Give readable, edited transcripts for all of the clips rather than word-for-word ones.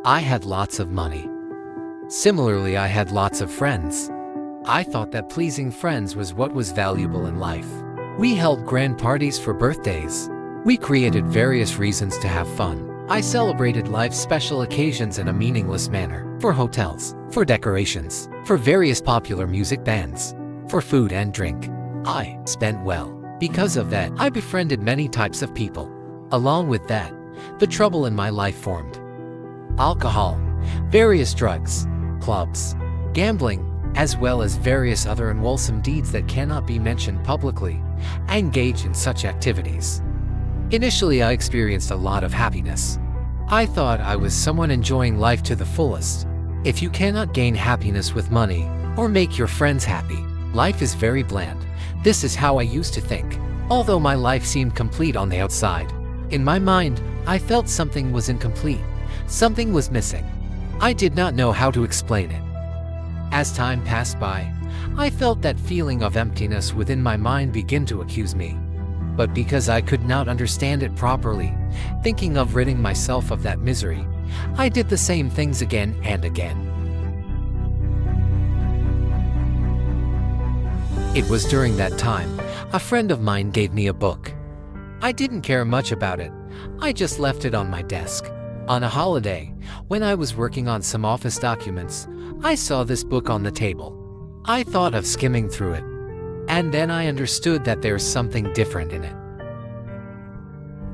I had lots of money. Similarly, I had lots of friends. I thought that pleasing friends was what was valuable in life. We held grand parties for birthdays. We created various reasons to have fun. I celebrated life's special occasions in a meaningless manner. For hotels, for decorations, for various popular music bands, for food and drink. I spent well. Because of that, I befriended many types of people. Along with that, the trouble in my life formed. Alcohol, various drugs, clubs, gambling, as well as various other unwholesome deeds that cannot be mentioned publicly. I engaged in such activities. Initially, I experienced a lot of happiness. I thought I was someone enjoying life to the fullest. If you cannot gain happiness with money or make your friends happy, life is very bland. This is how I used to think. Although my life seemed complete on the outside, in my mind, I felt something was incomplete. Something was missing. I did not know how to explain it. As time passed by, I felt that feeling of emptiness within my mind begin to accuse me. But because I could not understand it properly, thinking of ridding myself of that misery, I did the same things again and again. It was during that time, a friend of mine gave me a book. I didn't care much about it. I just left it on my desk. On a holiday, when I was working on some office documents, I saw this book on the table. I thought of skimming through it, and then I understood that there's something different in it.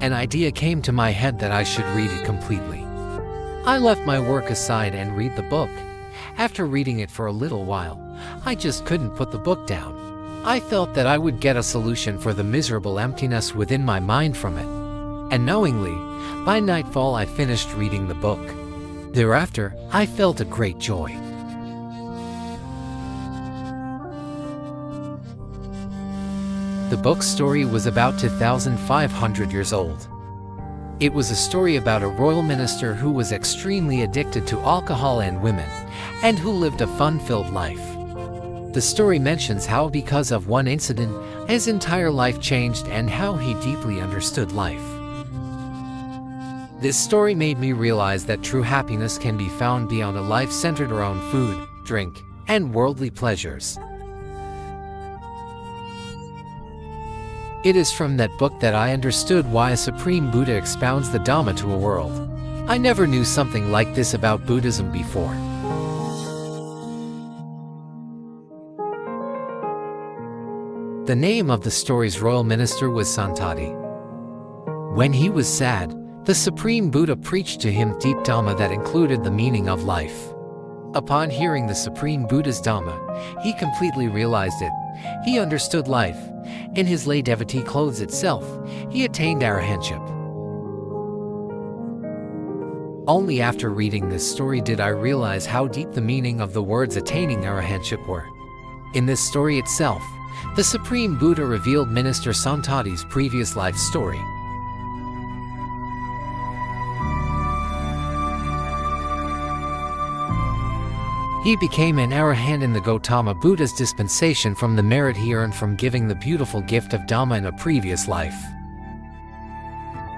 An idea came to my head that I should read it completely. I left my work aside and read the book. After reading it for a little while, I just couldn't put the book down. I felt that I would get a solution for the miserable emptiness within my mind from it. And knowingly, by nightfall I finished reading the book. Thereafter, I felt a great joy. The book's story was about 2,500 years old. It was a story about a royal minister who was extremely addicted to alcohol and women, and who lived a fun-filled life. The story mentions how because of one incident, his entire life changed and how he deeply understood life. This story made me realize that true happiness can be found beyond a life centered around food, drink, and worldly pleasures. It is from that book that I understood why a Supreme Buddha expounds the Dhamma to a world. I never knew something like this about Buddhism before. The name of the story's royal minister was Santati. When he was sad, the Supreme Buddha preached to him deep Dhamma that included the meaning of life. Upon hearing the Supreme Buddha's Dhamma, he completely realized it. He understood life. In his lay devotee clothes itself, he attained arahantship. Only after reading this story did I realize how deep the meaning of the words attaining arahantship were. In this story itself, the Supreme Buddha revealed Minister Santati's previous life story. He became an arahant in the Gautama Buddha's dispensation from the merit he earned from giving the beautiful gift of Dhamma in a previous life.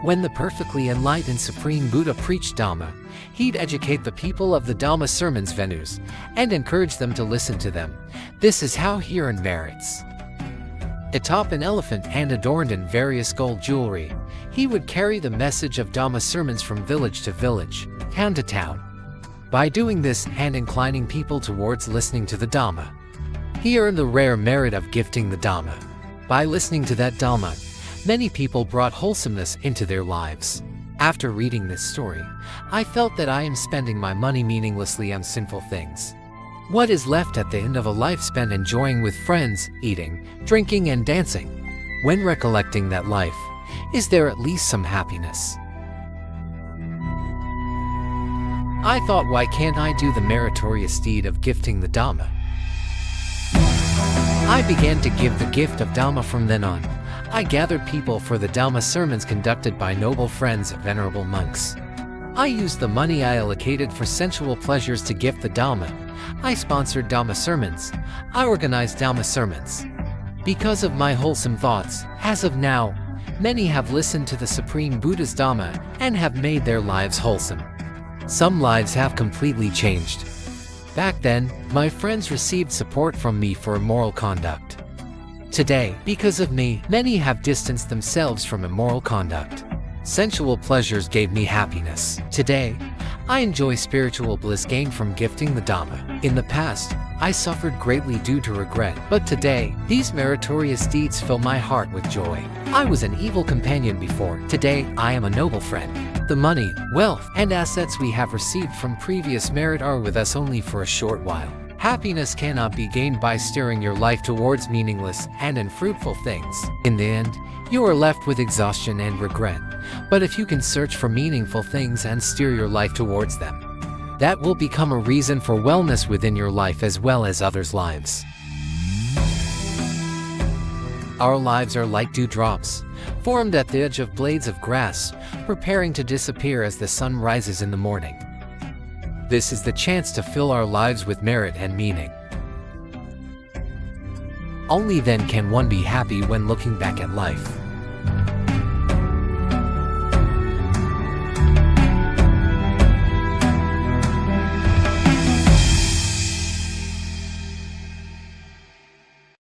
When the perfectly enlightened Supreme Buddha preached Dhamma, he'd educate the people of the Dhamma sermons venues and encourage them to listen to them. This is how he earned merits. Atop an elephant and adorned in various gold jewelry, he would carry the message of Dhamma sermons from village to village, town to town. By doing this and inclining people towards listening to the Dhamma, he earned the rare merit of gifting the Dhamma. By listening to that Dhamma, many people brought wholesomeness into their lives. After reading this story, I felt that I am spending my money meaninglessly on sinful things. What is left at the end of a life spent enjoying with friends, eating, drinking, and dancing? When recollecting that life, is there at least some happiness? I thought, why can't I do the meritorious deed of gifting the Dhamma? I began to give the gift of Dhamma from then on. I gathered people for the Dhamma sermons conducted by noble friends of venerable monks. I used the money I allocated for sensual pleasures to gift the Dhamma. I sponsored Dhamma sermons. I organized Dhamma sermons. Because of my wholesome thoughts, as of now, many have listened to the Supreme Buddha's Dhamma and have made their lives wholesome. Some lives have completely changed. Back then, my friends received support from me for immoral conduct. Today, because of me, many have distanced themselves from immoral conduct. Sensual pleasures gave me happiness. Today, I enjoy spiritual bliss gained from gifting the Dhamma. In the past, I suffered greatly due to regret, but today, these meritorious deeds fill my heart with joy. I was an evil companion before. Today, I am a noble friend. The money, wealth, and assets we have received from previous merit are with us only for a short while. Happiness cannot be gained by steering your life towards meaningless and unfruitful things. In the end, you are left with exhaustion and regret. But if you can search for meaningful things and steer your life towards them, that will become a reason for wellness within your life as well as others' lives. Our lives are like dewdrops, formed at the edge of blades of grass, preparing to disappear as the sun rises in the morning. This is the chance to fill our lives with merit and meaning. Only then can one be happy when looking back at life.